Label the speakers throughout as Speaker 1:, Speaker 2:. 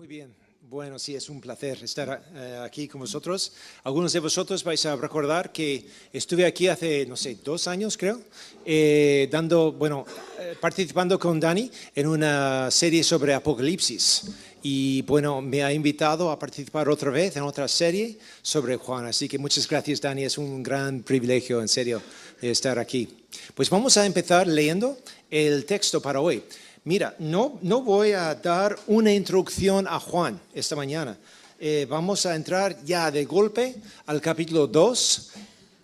Speaker 1: Muy bien, bueno, sí, es un placer estar aquí con vosotros. Algunos de vosotros vais a recordar que estuve aquí hace, no sé, 2 años creo, participando con Dani en una serie sobre Apocalipsis. Y bueno, me ha invitado a participar otra vez en otra serie sobre Juan. Así que muchas gracias, Dani, es un gran privilegio, en serio, de estar aquí. Pues vamos a empezar leyendo el texto para hoy. Mira, no voy a dar una introducción a Juan esta mañana. Vamos a entrar ya de golpe al capítulo 2,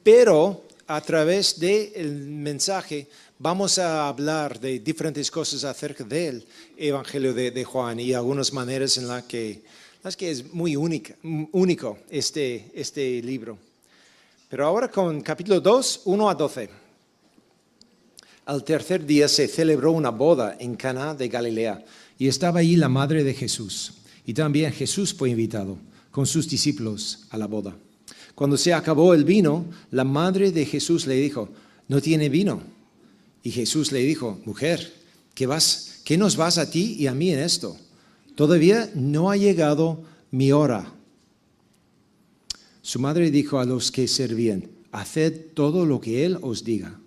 Speaker 1: pero a través del mensaje vamos a hablar de diferentes cosas acerca del Evangelio de Juan y algunas maneras en las que es muy único este libro. Pero ahora con capítulo 2, 1 a 12. Al tercer día se celebró una boda en Caná de Galilea y estaba allí la madre de Jesús. Y también Jesús fue invitado con sus discípulos a la boda. Cuando se acabó el vino, la madre de Jesús le dijo, ¿no tiene vino? Y Jesús le dijo, mujer, ¿qué nos vas a ti y a mí en esto? Todavía no ha llegado mi hora. Su madre dijo a los que servían, haced todo lo que él os diga.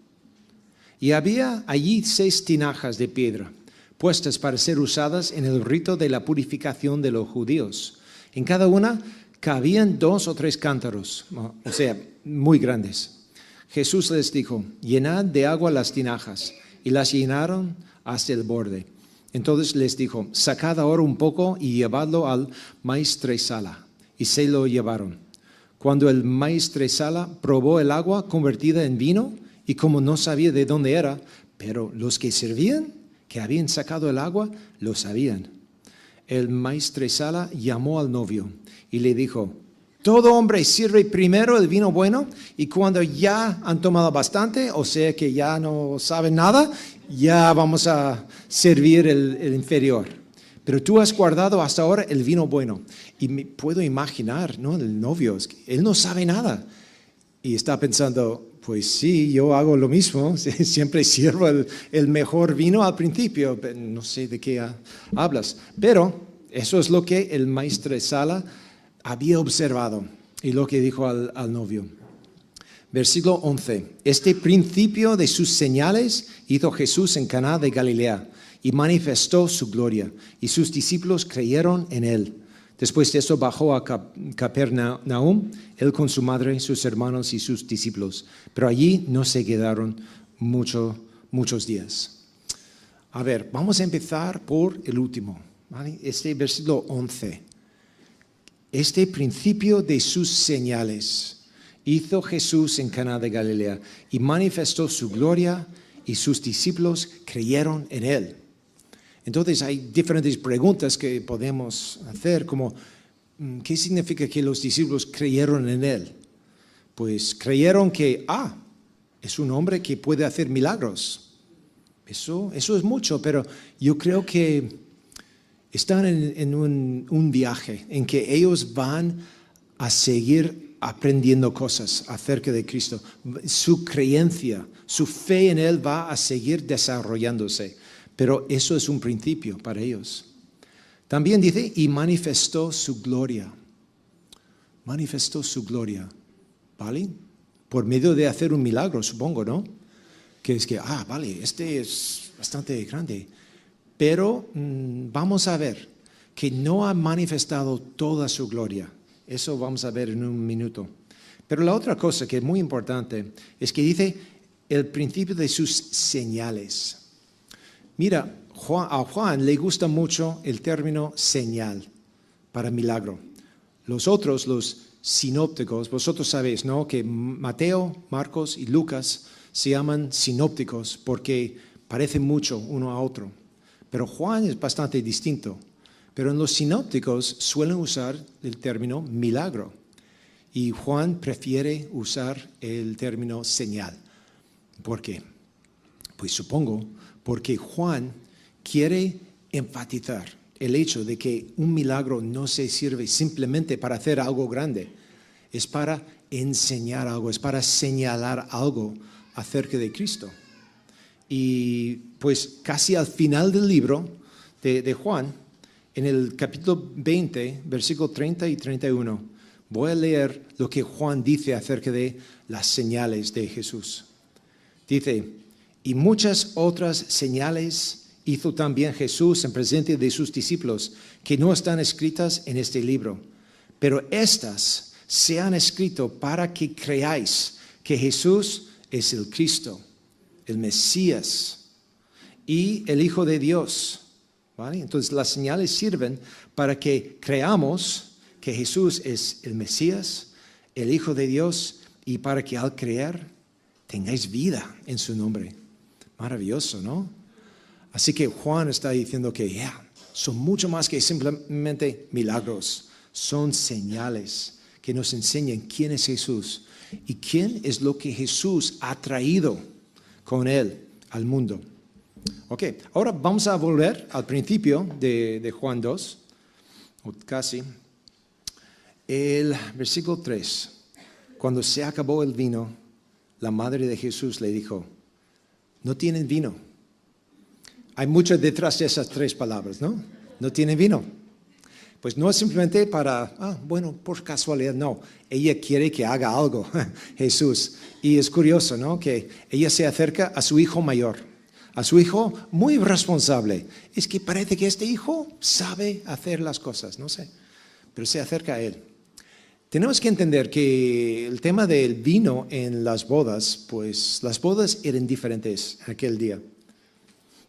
Speaker 1: Y había allí 6 tinajas de piedra, puestas para ser usadas en el rito de la purificación de los judíos. En cada una cabían 2 o 3 cántaros, o sea, muy grandes. Jesús les dijo, llenad de agua las tinajas, y las llenaron hasta el borde. Entonces les dijo, sacad ahora un poco y llevadlo al maestresala. Y se lo llevaron. Cuando el maestresala probó el agua convertida en vino, y como no sabía de dónde era, pero los que servían, que habían sacado el agua, lo sabían. El maestresala llamó al novio y le dijo, todo hombre sirve primero el vino bueno y cuando ya han tomado bastante, o sea que ya no saben nada, ya vamos a servir el inferior. Pero tú has guardado hasta ahora el vino bueno. Y me puedo imaginar, ¿no? El novio, él no sabe nada. Y está pensando, pues sí, yo hago lo mismo, siempre sirvo el mejor vino al principio, no sé de qué hablas, pero eso es lo que el maestresala había observado y lo que dijo al novio. Versículo 11, este principio de sus señales hizo Jesús en Caná de Galilea y manifestó su gloria y sus discípulos creyeron en él. Después de eso bajó a Capernaum, él con su madre, sus hermanos y sus discípulos. Pero allí no se quedaron muchos días. A ver, vamos a empezar por el último, ¿vale? Este versículo 11. Este principio de sus señales hizo Jesús en Caná de Galilea y manifestó su gloria y sus discípulos creyeron en él. Entonces hay diferentes preguntas que podemos hacer, como ¿qué significa que los discípulos creyeron en él? Pues creyeron que, es un hombre que puede hacer milagros. Eso es mucho, pero yo creo que están en un viaje en que ellos van a seguir aprendiendo cosas acerca de Cristo. Su creencia, su fe en él va a seguir desarrollándose. Pero eso es un principio para ellos. También dice, y manifestó su gloria. Manifestó su gloria, ¿vale? Por medio de hacer un milagro, supongo, ¿no? Que es que, vale, este es bastante grande. Pero vamos a ver que no ha manifestado toda su gloria. Eso vamos a ver en un minuto. Pero la otra cosa que es muy importante es que dice el principio de sus señales. Mira, a Juan le gusta mucho el término señal para milagro. Los otros, los sinópticos, vosotros sabéis, ¿no? Que Mateo, Marcos y Lucas se llaman sinópticos porque parecen mucho uno a otro. Pero Juan es bastante distinto. Pero en los sinópticos suelen usar el término milagro. Y Juan prefiere usar el término señal. ¿Por qué? Pues supongo porque Juan quiere enfatizar el hecho de que un milagro no se sirve simplemente para hacer algo grande, es para enseñar algo, es para señalar algo acerca de Cristo. Y pues casi al final del libro de Juan, en el capítulo 20, versículo 30 y 31, voy a leer lo que Juan dice acerca de las señales de Jesús. Dice, y muchas otras señales hizo también Jesús en presencia de sus discípulos, que no están escritas en este libro. Pero estas se han escrito para que creáis que Jesús es el Cristo, el Mesías y el Hijo de Dios. ¿Vale? Entonces las señales sirven para que creamos que Jesús es el Mesías, el Hijo de Dios, y para que al creer tengáis vida en su nombre. Maravilloso, ¿no? Así que Juan está diciendo que son mucho más que simplemente milagros. Son señales que nos enseñan quién es Jesús y quién es lo que Jesús ha traído con él al mundo. Ok, ahora vamos a volver al principio de Juan 2, o casi. El versículo 3. Cuando se acabó el vino, la madre de Jesús le dijo, no tienen vino. Hay mucho detrás de esas tres palabras, ¿no? No tienen vino. Pues no es simplemente para, bueno, por casualidad, no. Ella quiere que haga algo, Jesús. Y es curioso, ¿no? Que ella se acerca a su hijo mayor, a su hijo muy responsable. Es que parece que este hijo sabe hacer las cosas, no sé, pero se acerca a él. Tenemos que entender que el tema del vino en las bodas, pues las bodas eran diferentes aquel día.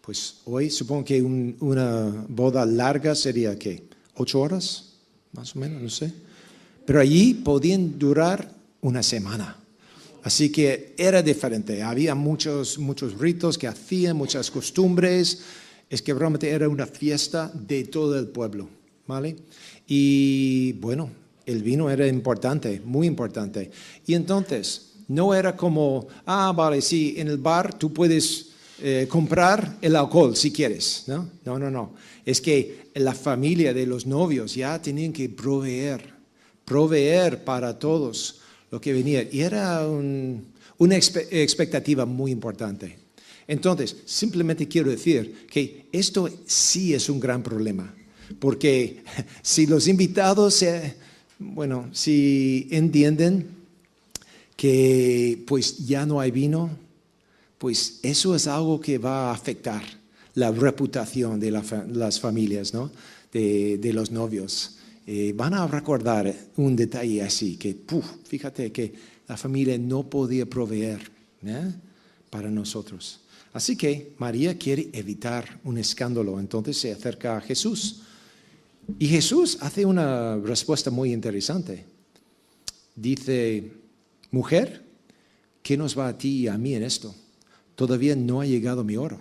Speaker 1: Pues hoy supongo que una boda larga sería, ¿qué? 8 horas, más o menos, no sé. Pero allí podían durar una semana. Así que era diferente. Había muchos ritos que hacían, muchas costumbres. Es que realmente era una fiesta de todo el pueblo, ¿vale? Y bueno, el vino era importante, muy importante. Y entonces, no era como, vale, sí, en el bar tú puedes comprar el alcohol si quieres, ¿no? No. Es que la familia de los novios ya tenían que proveer para todos lo que venía. Y era una expectativa muy importante. Entonces, simplemente quiero decir que esto sí es un gran problema. Porque si los invitados, si entienden que pues ya no hay vino, pues eso es algo que va a afectar la reputación de las familias, ¿no? de los novios. Van a recordar un detalle así, que fíjate que la familia no podía proveer para nosotros. Así que María quiere evitar un escándalo, entonces se acerca a Jesús. Y Jesús hace una respuesta muy interesante. Dice, mujer, ¿qué nos va a ti y a mí en esto? Todavía no ha llegado mi hora.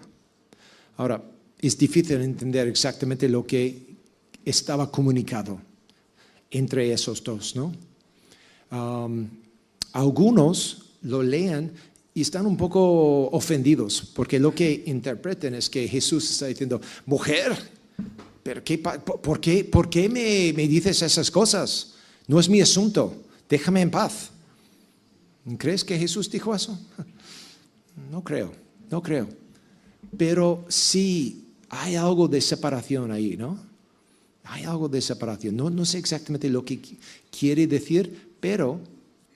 Speaker 1: Ahora, es difícil entender exactamente lo que estaba comunicado entre esos dos, ¿no? Algunos lo leen y están un poco ofendidos, porque lo que interpretan es que Jesús está diciendo, mujer, ¿pero por qué me dices esas cosas? No es mi asunto, déjame en paz. ¿Crees que Jesús dijo eso? No creo. Pero sí hay algo de separación ahí, ¿no? Hay algo de separación. No sé exactamente lo que quiere decir, pero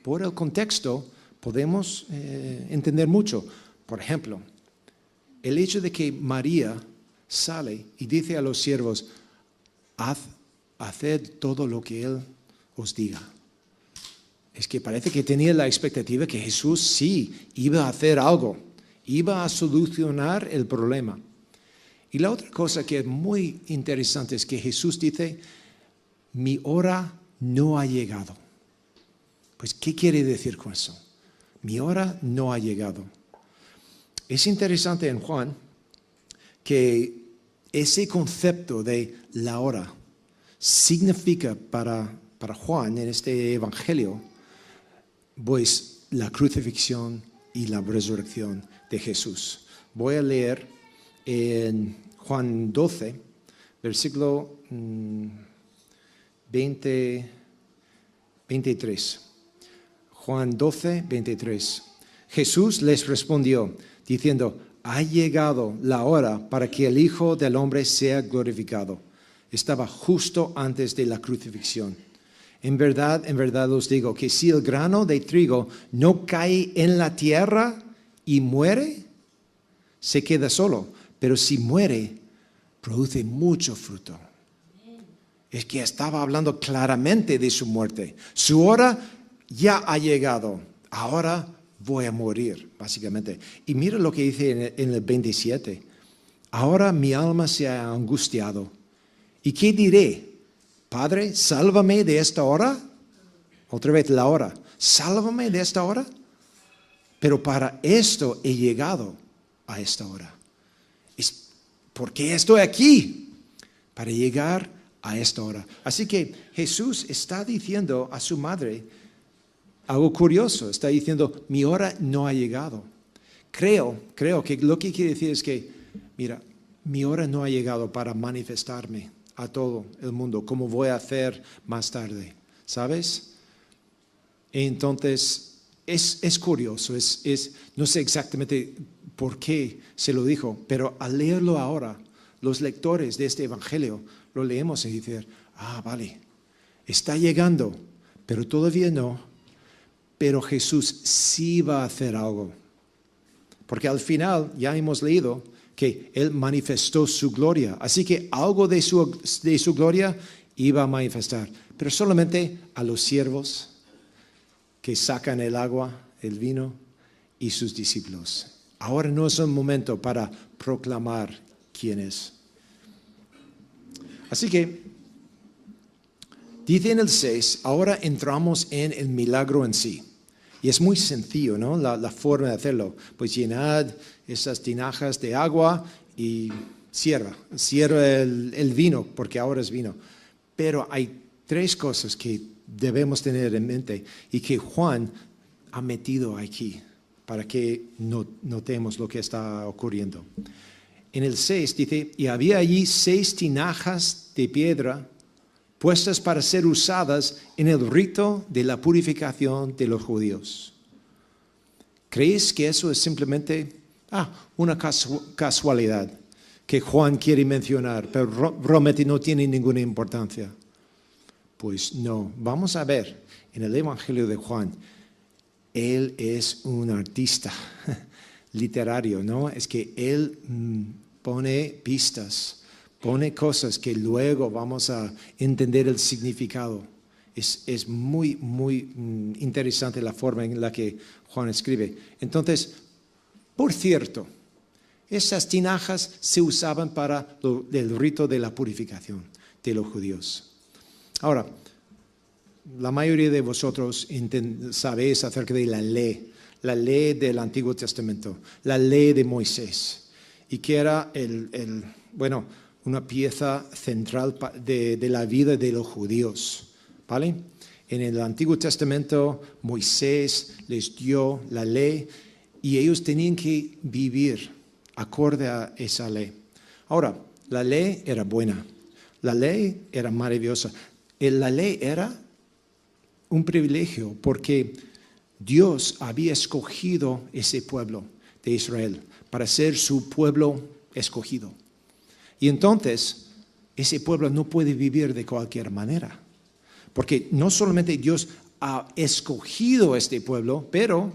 Speaker 1: por el contexto podemos entender mucho. Por ejemplo, el hecho de que María sale y dice a los siervos, haced todo lo que Él os diga. Es que parece que tenía la expectativa que Jesús sí iba a hacer algo, iba a solucionar el problema. Y la otra cosa que es muy interesante es que Jesús dice, mi hora no ha llegado. Pues, ¿qué quiere decir con eso? Mi hora no ha llegado. Es interesante en Juan que ese concepto de la hora significa para Juan en este evangelio, pues la crucifixión y la resurrección de Jesús. Voy a leer en Juan 12, versículo 23. Juan 12, 23. Jesús les respondió diciendo, ha llegado la hora para que el Hijo del Hombre sea glorificado. Estaba justo antes de la crucifixión. En verdad os digo que si el grano de trigo no cae en la tierra y muere, se queda solo. Pero si muere, produce mucho fruto. Es que estaba hablando claramente de su muerte. Su hora ya ha llegado. Ahora voy a morir, básicamente. Y mira lo que dice en el 27. Ahora mi alma se ha angustiado. ¿Y qué diré? Padre, sálvame de esta hora. Otra vez la hora. Sálvame de esta hora. Pero para esto he llegado a esta hora. ¿Por qué estoy aquí? Para llegar a esta hora. Así que Jesús está diciendo a su madre algo curioso. Está diciendo, mi hora no ha llegado. Creo que lo que quiere decir es que, mira, mi hora no ha llegado para manifestarme a todo el mundo, como voy a hacer más tarde, ¿sabes? Entonces, es curioso, no sé exactamente por qué se lo dijo, pero al leerlo ahora, los lectores de este evangelio lo leemos y dicen, vale, está llegando, pero todavía no, pero Jesús sí va a hacer algo. Porque al final ya hemos leído que Él manifestó su gloria. Así que algo de su gloria iba a manifestar. Pero solamente a los siervos que sacan el agua, el vino y sus discípulos. Ahora no es un momento para proclamar quién es. Así que, dice en el 6, ahora entramos en el milagro en sí. Y es muy sencillo, ¿no? La forma de hacerlo. Pues llenad esas tinajas de agua y cierra el vino, porque ahora es vino. Pero hay 3 cosas que debemos tener en mente y que Juan ha metido aquí para que notemos lo que está ocurriendo. En el 6 dice, y había allí 6 tinajas de piedra puestas para ser usadas en el rito de la purificación de los judíos. ¿Creéis que eso es simplemente una casualidad que Juan quiere mencionar, pero realmente no tiene ninguna importancia? Pues no, vamos a ver en el Evangelio de Juan, él es un artista literario, ¿no? Es que él pone pistas, pone cosas que luego vamos a entender el significado. Es muy, muy interesante la forma en la que Juan escribe. Entonces, por cierto, esas tinajas se usaban para el rito de la purificación de los judíos. Ahora, la mayoría de vosotros sabéis acerca de la ley del Antiguo Testamento, la ley de Moisés, y que era una pieza central de la vida de los judíos, ¿vale? En el Antiguo Testamento, Moisés les dio la ley y ellos tenían que vivir acorde a esa ley. Ahora, la ley era buena, la ley era maravillosa, la ley era un privilegio porque Dios había escogido ese pueblo de Israel para ser su pueblo escogido. Y entonces, ese pueblo no puede vivir de cualquier manera. Porque no solamente Dios ha escogido este pueblo, pero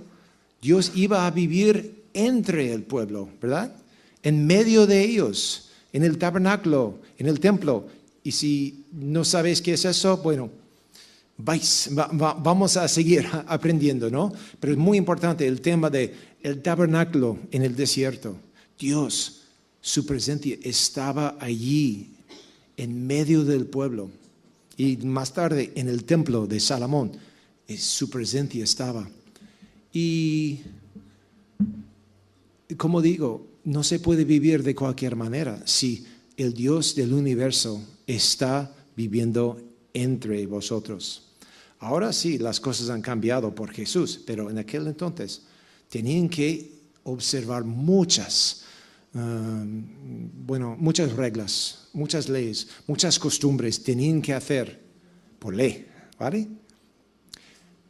Speaker 1: Dios iba a vivir entre el pueblo, ¿verdad? En medio de ellos, en el tabernáculo, en el templo. Y si no sabéis qué es eso, bueno, vamos a seguir aprendiendo, ¿no? Pero es muy importante el tema del tabernáculo en el desierto. Dios, su presencia estaba allí, en medio del pueblo. Y más tarde, en el templo de Salomón, su presencia estaba. Y, como digo, no se puede vivir de cualquier manera si el Dios del universo está viviendo entre vosotros. Ahora sí, las cosas han cambiado por Jesús, pero en aquel entonces tenían que observar muchas reglas, muchas leyes, muchas costumbres tenían que hacer por ley, ¿vale?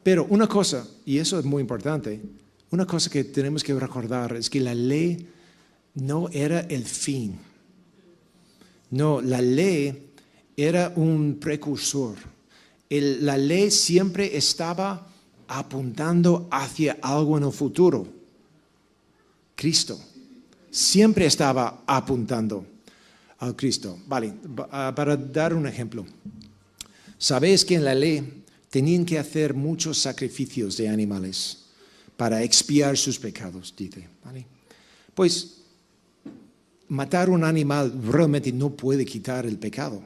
Speaker 1: Pero una cosa, y eso es muy importante, una cosa que tenemos que recordar es que la ley no era el fin. No, la ley era un precursor. La ley siempre estaba apuntando hacia algo en el futuro. Cristo. Siempre estaba apuntando al Cristo. Vale, para dar un ejemplo. Sabéis que en la ley tenían que hacer muchos sacrificios de animales para expiar sus pecados, dice. ¿Vale? Pues matar un animal realmente no puede quitar el pecado.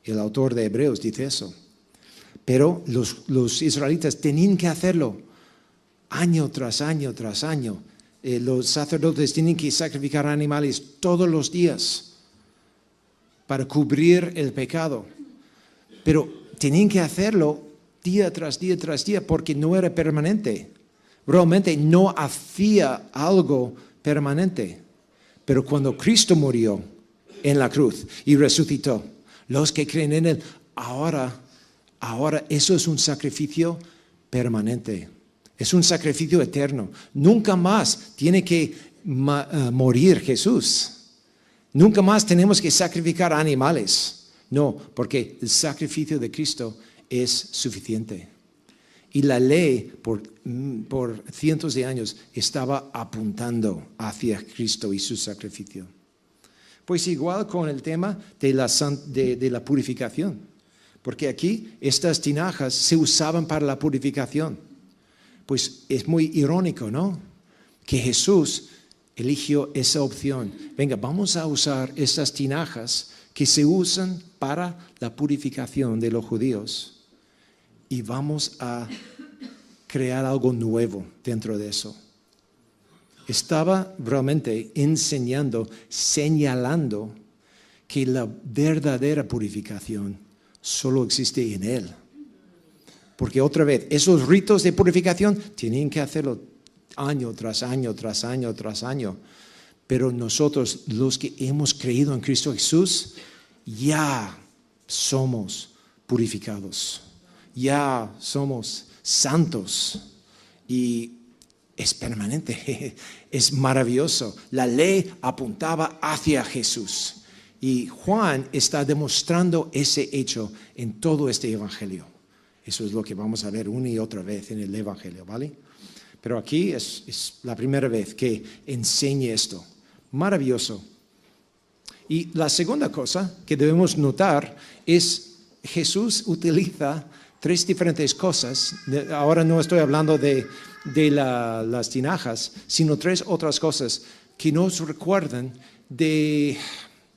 Speaker 1: El autor de Hebreos dice eso. Pero los israelitas tenían que hacerlo año tras año tras año. Los sacerdotes tienen que sacrificar animales todos los días para cubrir el pecado. Pero tenían que hacerlo día tras día tras día porque no era permanente. Realmente no hacía algo permanente. Pero cuando Cristo murió en la cruz y resucitó, los que creen en Él, ahora eso es un sacrificio permanente. Es un sacrificio eterno. Nunca más tiene que morir Jesús. Nunca más tenemos que sacrificar animales. No, porque el sacrificio de Cristo es suficiente. Y la ley por cientos de años estaba apuntando hacia Cristo y su sacrificio. Pues igual con el tema de la purificación. Porque aquí estas tinajas se usaban para la purificación. Pues es muy irónico, ¿no? Que Jesús eligió esa opción. Venga, vamos a usar estas tinajas que se usan para la purificación de los judíos y vamos a crear algo nuevo dentro de eso. Estaba realmente enseñando, señalando que la verdadera purificación solo existe en Él. Porque otra vez, esos ritos de purificación tienen que hacerlo año tras año, tras año, tras año. Pero nosotros, los que hemos creído en Cristo Jesús, ya somos purificados. Ya somos santos. Y es permanente, es maravilloso. La ley apuntaba hacia Jesús. Y Juan está demostrando ese hecho en todo este evangelio. Eso es lo que vamos a ver una y otra vez en el evangelio, ¿vale? Pero aquí es la primera vez que enseñe esto. Maravilloso. Y la segunda cosa que debemos notar es Jesús utiliza tres diferentes cosas. Ahora no estoy hablando de las tinajas, sino tres otras cosas que nos recuerdan de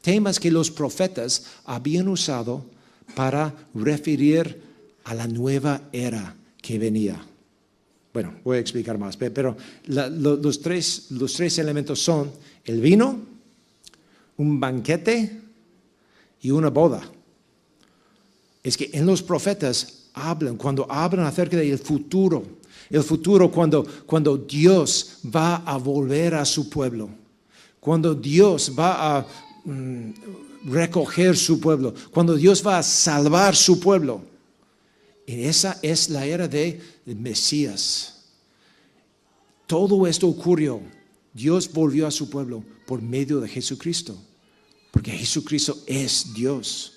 Speaker 1: temas que los profetas habían usado para referir a la nueva era que venía. Bueno, voy a explicar más, pero los tres elementos son el vino, un banquete y una boda. Es que en los profetas cuando hablan acerca del futuro, el futuro cuando Dios va a volver a su pueblo, cuando Dios va a recoger su pueblo, cuando Dios va a salvar su pueblo. Esa es la era de Mesías. Todo esto ocurrió. Dios volvió a su pueblo por medio de Jesucristo, porque Jesucristo es Dios.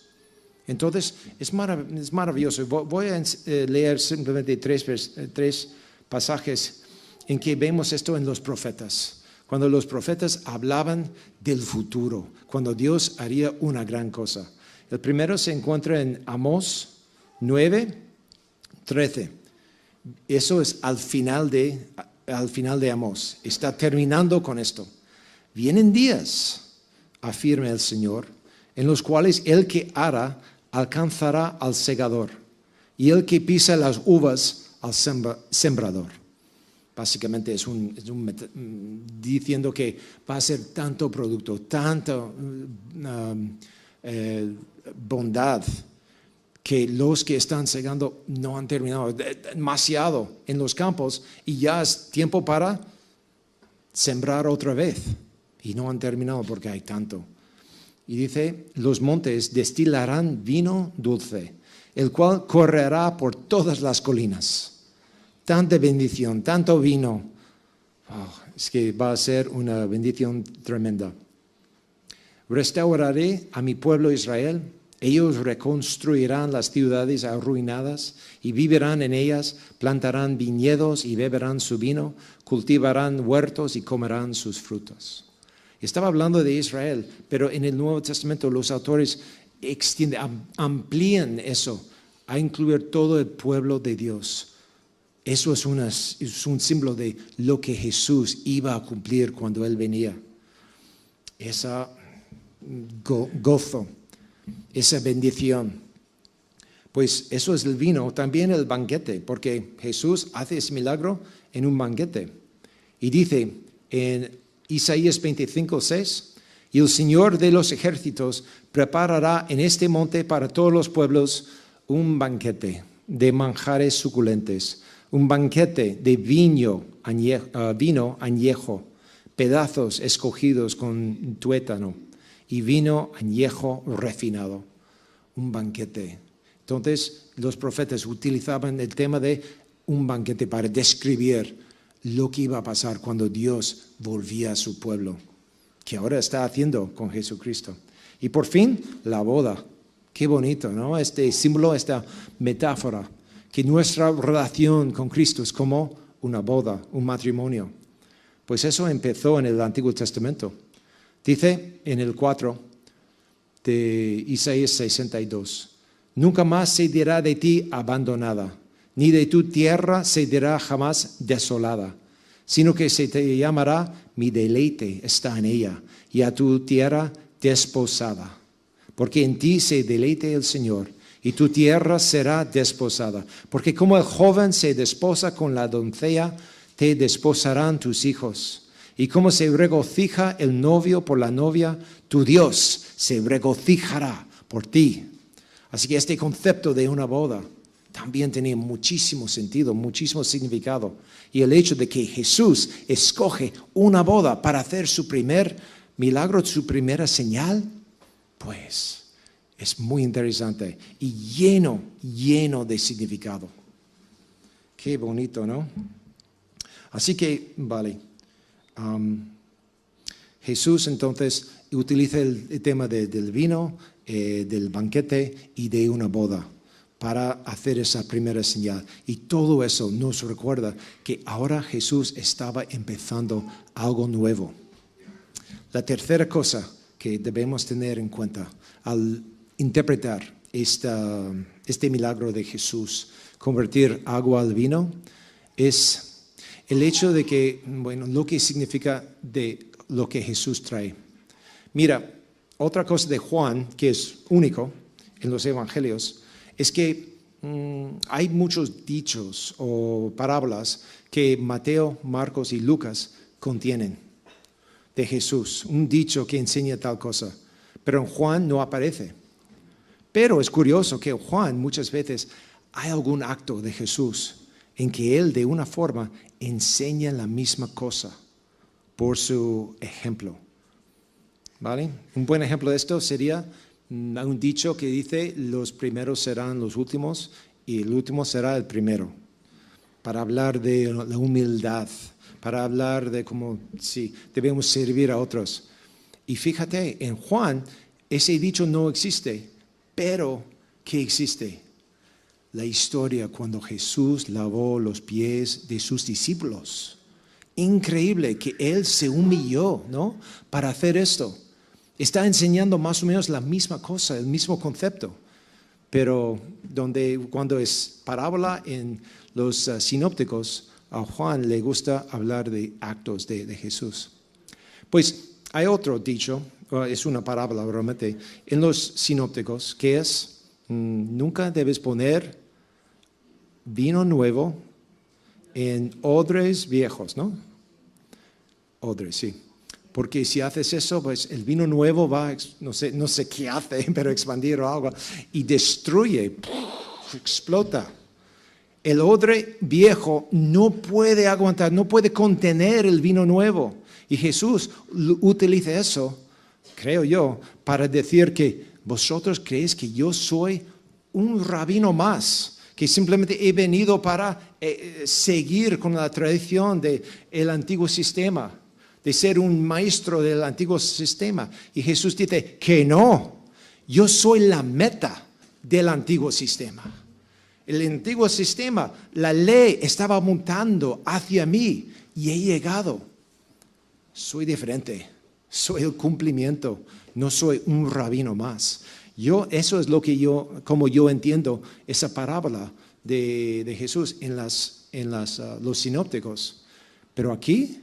Speaker 1: Entonces, es maravilloso. Voy a leer simplemente tres pasajes en que vemos esto en los profetas. Cuando los profetas hablaban del futuro, cuando Dios haría una gran cosa. El primero se encuentra en Amós 9:13. Eso es al final de Amós. Está terminando con esto. Vienen días, afirma el Señor, en los cuales el que ara alcanzará al segador y el que pisa las uvas al sembrador. Básicamente es diciendo que va a ser tanto producto, tanta bondad, que los que están segando no han terminado demasiado en los campos y ya es tiempo para sembrar otra vez y no han terminado porque hay tanto. Y dice, los montes destilarán vino dulce, el cual correrá por todas las colinas. Tanta bendición, tanto vino. Es que va a ser una bendición tremenda. Restauraré a mi pueblo Israel Ellos reconstruirán las ciudades arruinadas y vivirán en ellas, plantarán viñedos y beberán su vino, cultivarán huertos y comerán sus frutos. Estaba hablando de Israel, pero en el Nuevo Testamento los autores amplían eso a incluir todo el pueblo de Dios. Eso es un símbolo de lo que Jesús iba a cumplir cuando Él venía. Esa gozo, esa bendición. Pues eso es el vino, también el banquete, porque Jesús hace ese milagro en un banquete. Y dice en Isaías 25:6, y el Señor de los ejércitos preparará en este monte para todos los pueblos un banquete de manjares suculentes, un banquete de vino añejo, pedazos escogidos con tuétano y vino añejo refinado. Un banquete. Entonces, los profetas utilizaban el tema de un banquete para describir lo que iba a pasar cuando Dios volvía a su pueblo, que ahora está haciendo con Jesucristo. Y por fin, la boda. Qué bonito, ¿no? Este símbolo, esta metáfora, que nuestra relación con Cristo es como una boda, un matrimonio. Pues eso empezó en el Antiguo Testamento. Dice en el 4 de Isaías 62, nunca más se dirá de ti abandonada, ni de tu tierra se dirá jamás desolada, sino que se te llamará mi deleite está en ella, y a tu tierra desposada. Porque en ti se deleite el Señor, y tu tierra será desposada. Porque como el joven se desposa con la doncella, te desposarán tus hijos. Y como se regocija el novio por la novia, tu Dios se regocijará por ti. Así que este concepto de una boda también tenía muchísimo sentido, muchísimo significado. Y el hecho de que Jesús escoge una boda para hacer su primer milagro, su primera señal, pues es muy interesante y lleno de significado. Qué bonito, ¿no? Así que, vale. Jesús entonces utiliza el tema del vino, del banquete y de una boda para hacer esa primera señal. Y todo eso nos recuerda que ahora Jesús estaba empezando algo nuevo. La tercera cosa que debemos tener en cuenta al interpretar este milagro de Jesús, convertir agua al vino, es el hecho de que, bueno, lo que significa de lo que Jesús trae. Mira, otra cosa de Juan que es único en los evangelios es que hay muchos dichos o parábolas que Mateo, Marcos y Lucas contienen de Jesús, un dicho que enseña tal cosa, pero en Juan no aparece. Pero es curioso que en Juan muchas veces hay algún acto de Jesús en que él de una forma enseña la misma cosa por su ejemplo. ¿Vale? Un buen ejemplo de esto sería un dicho que dice los primeros serán los últimos y el último será el primero, para hablar de la humildad, para hablar de cómo debemos servir a otros. Y fíjate, en Juan ese dicho no existe, pero ¿qué existe? La historia cuando Jesús lavó los pies de sus discípulos. Increíble que Él se humilló, ¿no? Para hacer esto. Está enseñando más o menos la misma cosa, el mismo concepto. Pero cuando es parábola en los sinópticos, a Juan le gusta hablar de actos de Jesús. Pues hay otro dicho, es una parábola realmente, en los sinópticos, que es, nunca debes poner vino nuevo en odres viejos, ¿no? Odres, sí. Porque si haces eso, pues el vino nuevo va, no sé qué hace, pero expandir o algo, y destruye, explota. El odre viejo no puede aguantar, no puede contener el vino nuevo. Y Jesús utiliza eso, creo yo, para decir que vosotros creéis que yo soy un rabino más, que simplemente he venido para seguir con la tradición del antiguo sistema, de ser un maestro del antiguo sistema. Y Jesús dice que no, Yo soy la meta del antiguo sistema. El antiguo sistema, la ley estaba montando hacia mí y he llegado. Soy diferente, soy el cumplimiento, no soy un rabino más. Eso es como yo entiendo esa parábola de Jesús en los sinópticos. Pero aquí,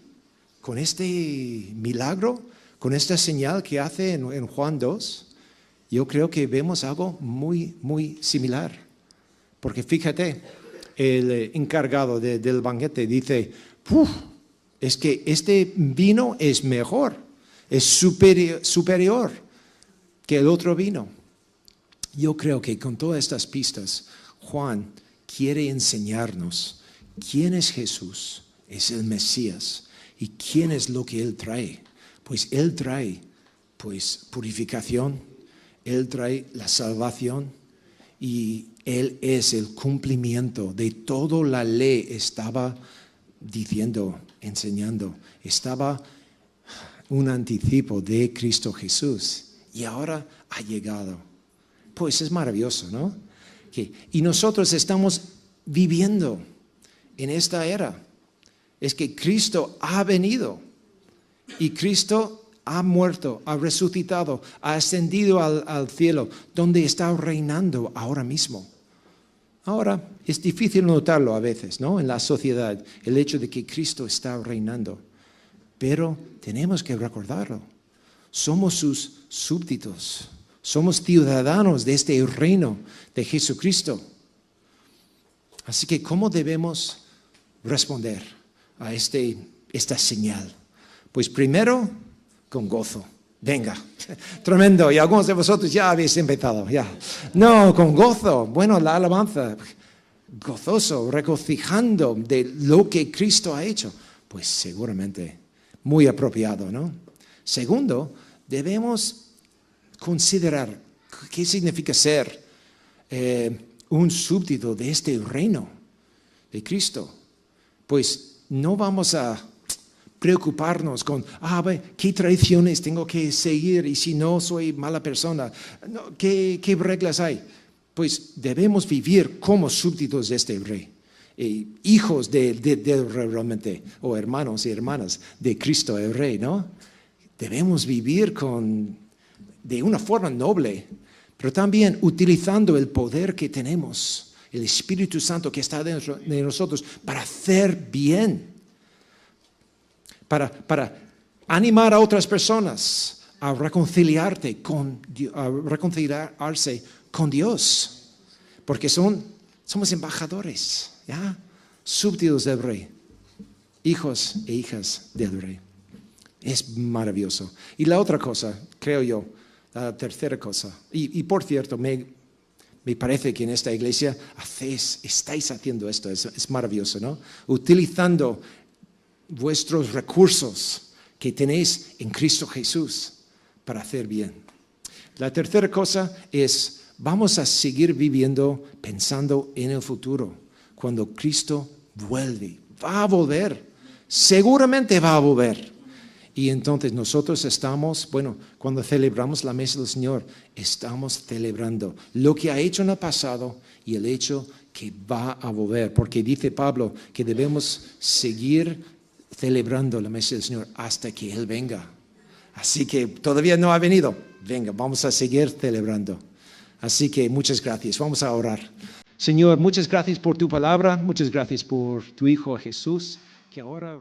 Speaker 1: con este milagro, con esta señal que hace en Juan 2, yo creo que vemos algo muy, muy similar. Porque fíjate, el encargado del banquete dice, es que este vino es mejor, es superior que el otro vino. Yo creo que con todas estas pistas, Juan quiere enseñarnos quién es Jesús, es el Mesías, y quién es lo que Él trae. Pues Él trae purificación, Él trae la salvación, y Él es el cumplimiento de toda la ley. Estaba diciendo, enseñando, estaba un anticipo de Cristo Jesús y ahora ha llegado. Pues es maravilloso, ¿no? Y nosotros estamos viviendo en esta era. Es que Cristo ha venido y Cristo ha muerto, ha resucitado, ha ascendido al cielo, donde está reinando ahora mismo. Ahora, es difícil notarlo a veces, ¿no? En la sociedad, el hecho de que Cristo está reinando. Pero tenemos que recordarlo. Somos sus súbditos. Somos ciudadanos de este reino de Jesucristo. Así que, ¿cómo debemos responder a esta señal? Pues primero, con gozo. Venga, tremendo. Y algunos de vosotros ya habéis empezado. Ya. No, con gozo. Bueno, la alabanza. Gozoso, regocijando de lo que Cristo ha hecho. Pues seguramente muy apropiado, ¿no? Segundo, debemos considerar qué significa ser un súbdito de este reino de Cristo. Pues no vamos a preocuparnos con, ¿qué tradiciones tengo que seguir? Y si no, soy mala persona. No, ¿qué reglas hay? Pues debemos vivir como súbditos de este rey. Hijos del rey realmente, o hermanos y hermanas de Cristo el Rey, ¿no? Debemos vivir de una forma noble, pero también utilizando el poder que tenemos, el Espíritu Santo que está dentro de nosotros para hacer bien. Para animar a otras personas a reconciliarse con Dios, porque somos embajadores, ¿ya? Súbditos del Rey, hijos e hijas del Rey. Es maravilloso. Y la otra cosa, creo yo, la tercera cosa, y por cierto, me parece que en esta iglesia estáis haciendo esto, es maravilloso, ¿no? Utilizando vuestros recursos que tenéis en Cristo Jesús para hacer bien. La tercera cosa es, vamos a seguir viviendo pensando en el futuro, cuando Cristo vuelve. Va a volver, seguramente va a volver. Y entonces nosotros estamos, cuando celebramos la mesa del Señor, estamos celebrando lo que ha hecho en el pasado y el hecho que va a volver. Porque dice Pablo que debemos seguir celebrando la mesa del Señor hasta que Él venga. Así que todavía no ha venido. Venga, vamos a seguir celebrando. Así que muchas gracias. Vamos a orar. Señor, muchas gracias por tu palabra. Muchas gracias por tu Hijo Jesús, que ahora